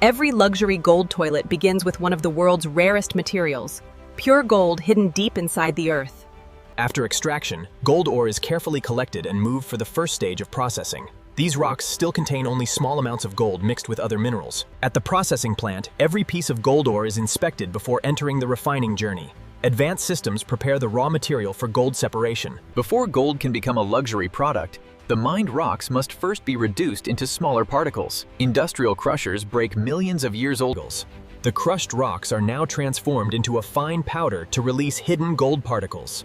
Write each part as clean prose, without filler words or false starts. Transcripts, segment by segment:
Every luxury gold toilet begins with one of the world's rarest materials, pure gold hidden deep inside the earth. After extraction, gold ore is carefully collected and moved for the first stage of processing. These rocks still contain only small amounts of gold mixed with other minerals. At the processing plant, every piece of gold ore is inspected before entering the refining journey. Advanced systems prepare the raw material for gold separation. Before gold can become a luxury product, the mined rocks must first be reduced into smaller particles. Industrial crushers break millions of years old. The crushed rocks are now transformed into a fine powder to release hidden gold particles.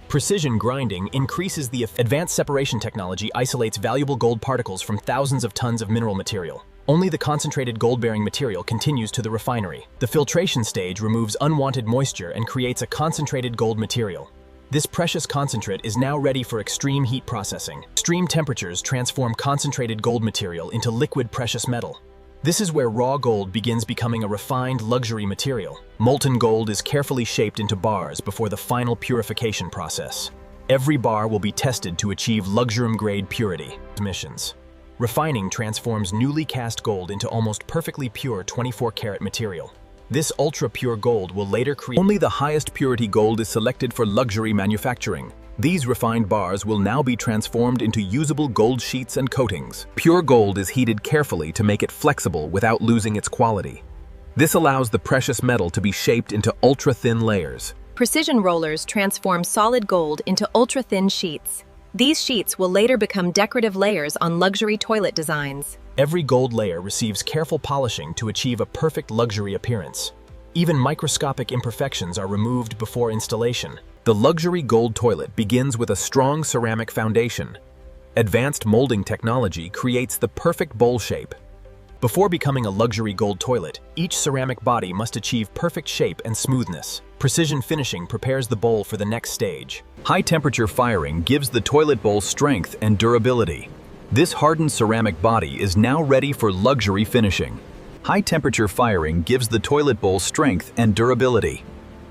Precision grinding increases the advanced separation technology isolates valuable gold particles from thousands of tons of mineral material. Only the concentrated gold-bearing material continues to the refinery. The filtration stage removes unwanted moisture and creates a concentrated gold material. This precious concentrate is now ready for extreme heat processing. Extreme temperatures transform concentrated gold material into liquid precious metal. This is where raw gold begins becoming a refined luxury material. Molten gold is carefully shaped into bars before the final purification process. Every bar will be tested to achieve luxurium-grade purity. Emissions. Refining transforms newly cast gold into almost perfectly pure 24-karat material. This ultra-pure gold will later create. Only the highest purity gold is selected for luxury manufacturing. These refined bars will now be transformed into usable gold sheets and coatings. Pure gold is heated carefully to make it flexible without losing its quality. This allows the precious metal to be shaped into ultra-thin layers. Precision rollers transform solid gold into ultra-thin sheets. These sheets will later become decorative layers on luxury toilet designs. Every gold layer receives careful polishing to achieve a perfect luxury appearance. Even microscopic imperfections are removed before installation. The luxury gold toilet begins with a strong ceramic foundation. Advanced molding technology creates the perfect bowl shape. Before becoming a luxury gold toilet, each ceramic body must achieve perfect shape and smoothness. Precision finishing prepares the bowl for the next stage. High-temperature firing gives the toilet bowl strength and durability. This hardened ceramic body is now ready for luxury finishing. High-temperature firing gives the toilet bowl strength and durability.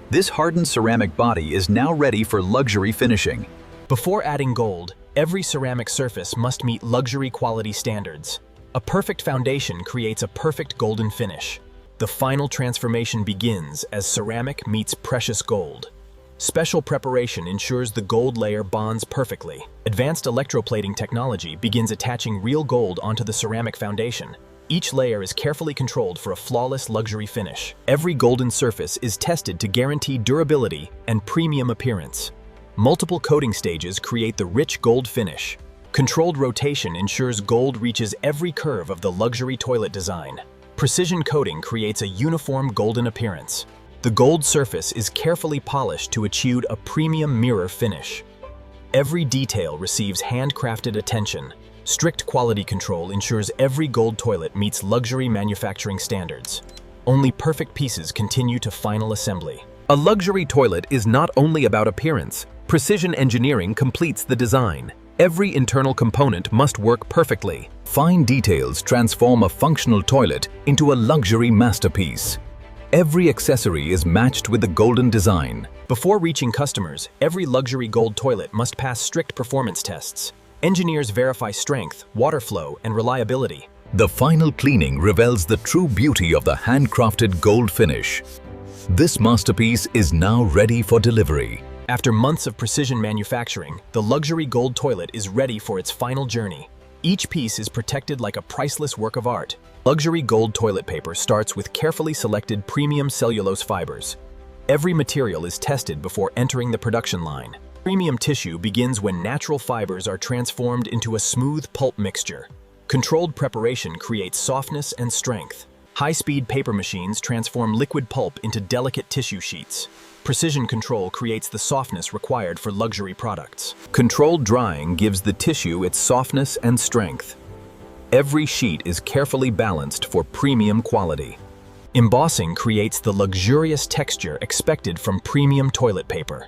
This hardened ceramic body is now ready for luxury finishing. Before adding gold, every ceramic surface must meet luxury quality standards. A perfect foundation creates a perfect golden finish. The final transformation begins as ceramic meets precious gold. Special preparation ensures the gold layer bonds perfectly. Advanced electroplating technology begins attaching real gold onto the ceramic foundation. Each layer is carefully controlled for a flawless luxury finish. Every golden surface is tested to guarantee durability and premium appearance. Multiple coating stages create the rich gold finish. Controlled rotation ensures gold reaches every curve of the luxury toilet design. Precision coating creates a uniform golden appearance. The gold surface is carefully polished to achieve a premium mirror finish. Every detail receives handcrafted attention. Strict quality control ensures every gold toilet meets luxury manufacturing standards. Only perfect pieces continue to final assembly. A luxury toilet is not only about appearance. Precision engineering completes the design. Every internal component must work perfectly. Fine details transform a functional toilet into a luxury masterpiece. Every accessory is matched with the golden design. Before reaching customers, every luxury gold toilet must pass strict performance tests. Engineers verify strength, water flow, and reliability. The final cleaning reveals the true beauty of the handcrafted gold finish. This masterpiece is now ready for delivery. After months of precision manufacturing, the luxury gold toilet is ready for its final journey. Each piece is protected like a priceless work of art. Luxury gold toilet paper starts with carefully selected premium cellulose fibers. Every material is tested before entering the production line. Premium tissue begins when natural fibers are transformed into a smooth pulp mixture. Controlled preparation creates softness and strength. High-speed paper machines transform liquid pulp into delicate tissue sheets. Precision control creates the softness required for luxury products. Controlled drying gives the tissue its softness and strength. Every sheet is carefully balanced for premium quality. Embossing creates the luxurious texture expected from premium toilet paper.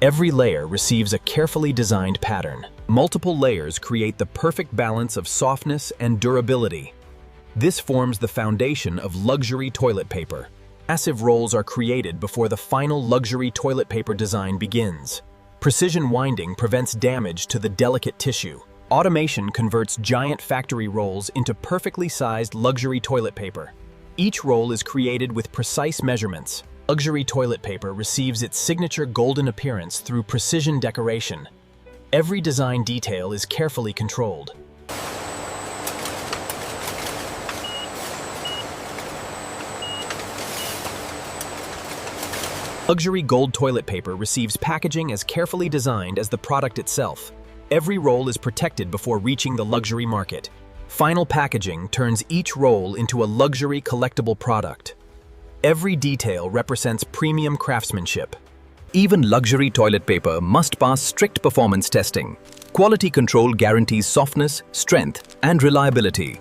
Every layer receives a carefully designed pattern. Multiple layers create the perfect balance of softness and durability. This forms the foundation of luxury toilet paper. Massive rolls are created before the final luxury toilet paper design begins. Precision winding prevents damage to the delicate tissue. Automation converts giant factory rolls into perfectly sized luxury toilet paper. Each roll is created with precise measurements. Luxury toilet paper receives its signature golden appearance through precision decoration. Every design detail is carefully controlled. Luxury gold toilet paper receives packaging as carefully designed as the product itself. Every roll is protected before reaching the luxury market. Final packaging turns each roll into a luxury collectible product. Every detail represents premium craftsmanship. Even luxury toilet paper must pass strict performance testing. Quality control guarantees softness, strength, and reliability.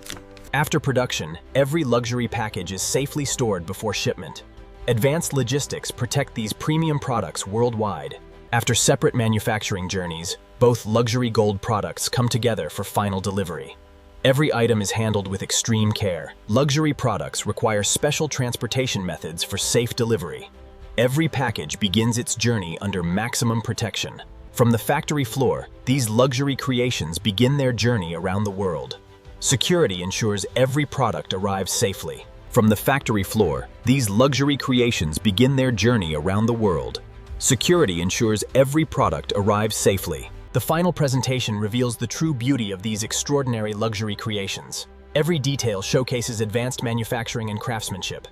After production, every luxury package is safely stored before shipment. Advanced logistics protect these premium products worldwide. After separate manufacturing journeys, both luxury gold products come together for final delivery. Every item is handled with extreme care. Luxury products require special transportation methods for safe delivery. Every package begins its journey under maximum protection. From the factory floor, these luxury creations begin their journey around the world. Security ensures every product arrives safely. From the factory floor, these luxury creations begin their journey around the world. Security ensures every product arrives safely. The final presentation reveals the true beauty of these extraordinary luxury creations. Every detail showcases advanced manufacturing and craftsmanship.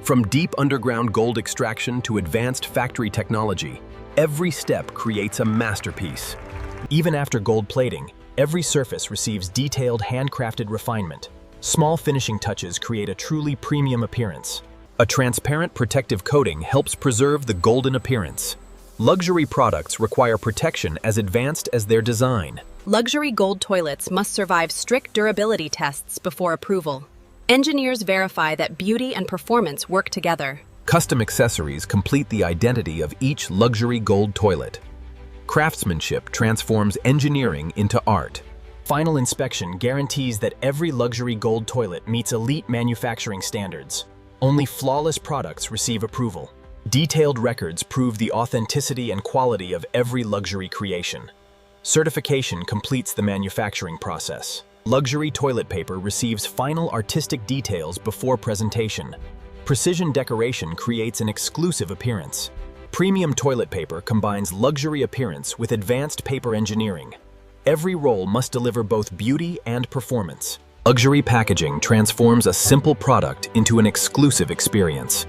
From deep underground gold extraction to advanced factory technology, every step creates a masterpiece. Even after gold plating, every surface receives detailed handcrafted refinement. Small finishing touches create a truly premium appearance. A transparent protective coating helps preserve the golden appearance. Luxury products require protection as advanced as their design. Luxury gold toilets must survive strict durability tests before approval. Engineers verify that beauty and performance work together. Custom accessories complete the identity of each luxury gold toilet. Craftsmanship transforms engineering into art. Final inspection guarantees that every luxury gold toilet meets elite manufacturing standards. Only flawless products receive approval. Detailed records prove the authenticity and quality of every luxury creation. Certification completes the manufacturing process. Luxury toilet paper receives final artistic details before presentation. Precision decoration creates an exclusive appearance. Premium toilet paper combines luxury appearance with advanced paper engineering. Every roll must deliver both beauty and performance. Luxury packaging transforms a simple product into an exclusive experience.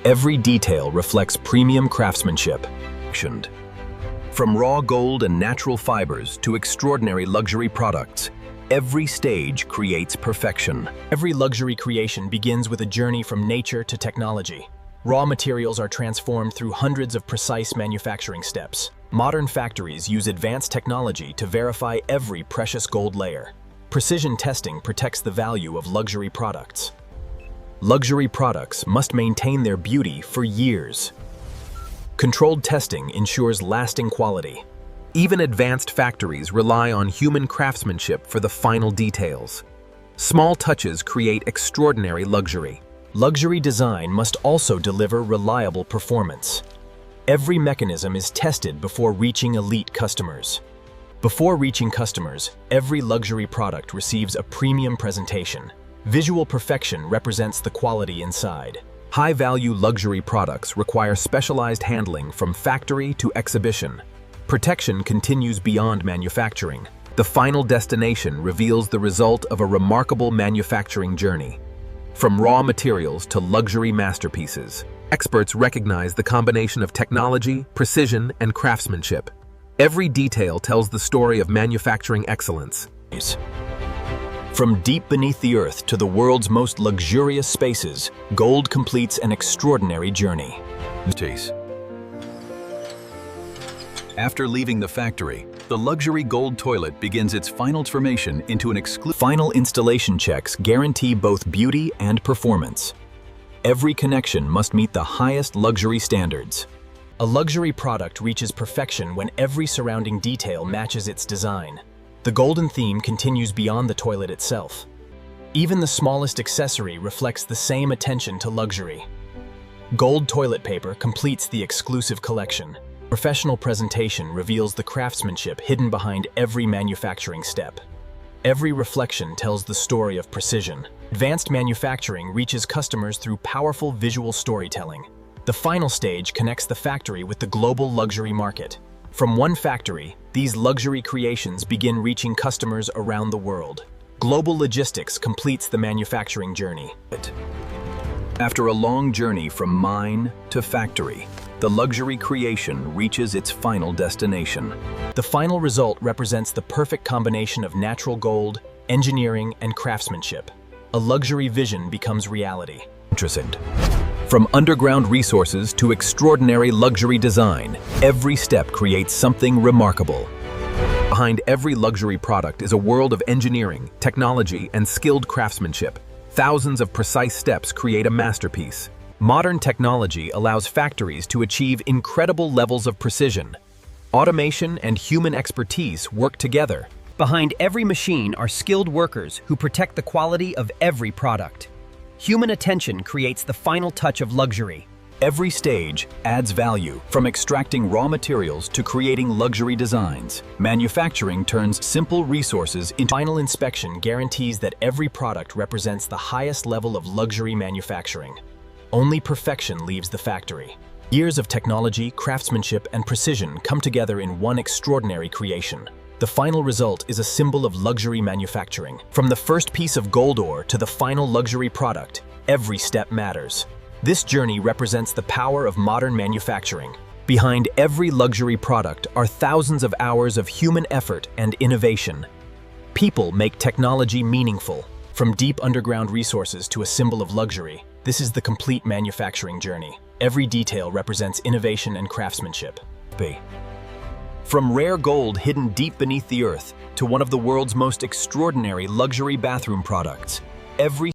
Every detail reflects premium craftsmanship. From raw gold and natural fibers to extraordinary luxury products, every stage creates perfection. Every luxury creation begins with a journey from nature to technology. Raw materials are transformed through hundreds of precise manufacturing steps. Modern factories use advanced technology to verify every precious gold layer. Precision testing protects the value of luxury products. Luxury products must maintain their beauty for years. Controlled testing ensures lasting quality. Even advanced factories rely on human craftsmanship for the final details. Small touches create extraordinary luxury. Luxury design must also deliver reliable performance. Every mechanism is tested before reaching elite customers. Before reaching customers, every luxury product receives a premium presentation. Visual perfection represents the quality inside. High-value luxury products require specialized handling from factory to exhibition. Protection continues beyond manufacturing. The final destination reveals the result of a remarkable manufacturing journey. From raw materials to luxury masterpieces, experts recognize the combination of technology, precision, and craftsmanship. Every detail tells the story of manufacturing excellence. From deep beneath the earth to the world's most luxurious spaces, gold completes an extraordinary journey. After leaving the factory, the luxury gold toilet begins its final transformation into an exclusive. Final installation checks guarantee both beauty and performance. Every connection must meet the highest luxury standards. A luxury product reaches perfection when every surrounding detail matches its design. The golden theme continues beyond the toilet itself. Even the smallest accessory reflects the same attention to luxury. Gold toilet paper completes the exclusive collection. Professional presentation reveals the craftsmanship hidden behind every manufacturing step. Every reflection tells the story of precision. Advanced manufacturing reaches customers through powerful visual storytelling. The final stage connects the factory with the global luxury market. From one factory, these luxury creations begin reaching customers around the world. Global logistics completes the manufacturing journey. After a long journey from mine to factory, the luxury creation reaches its final destination. The final result represents the perfect combination of natural gold, engineering, and craftsmanship. A luxury vision becomes reality. Interesting. From underground resources to extraordinary luxury design, every step creates something remarkable. Behind every luxury product is a world of engineering, technology, and skilled craftsmanship. Thousands of precise steps create a masterpiece. Modern technology allows factories to achieve incredible levels of precision. Automation and human expertise work together. Behind every machine are skilled workers who protect the quality of every product. Human attention creates the final touch of luxury. Every stage adds value, from extracting raw materials to creating luxury designs. Manufacturing turns simple resources into... Final inspection guarantees that every product represents the highest level of luxury manufacturing. Only perfection leaves the factory. Years of technology, craftsmanship, and precision come together in one extraordinary creation. The final result is a symbol of luxury manufacturing. From the first piece of gold ore to the final luxury product, every step matters. This journey represents the power of modern manufacturing. Behind every luxury product are thousands of hours of human effort and innovation. People make technology meaningful. From deep underground resources to a symbol of luxury, this is the complete manufacturing journey. Every detail represents innovation and craftsmanship. From rare gold hidden deep beneath the earth to one of the world's most extraordinary luxury bathroom products, every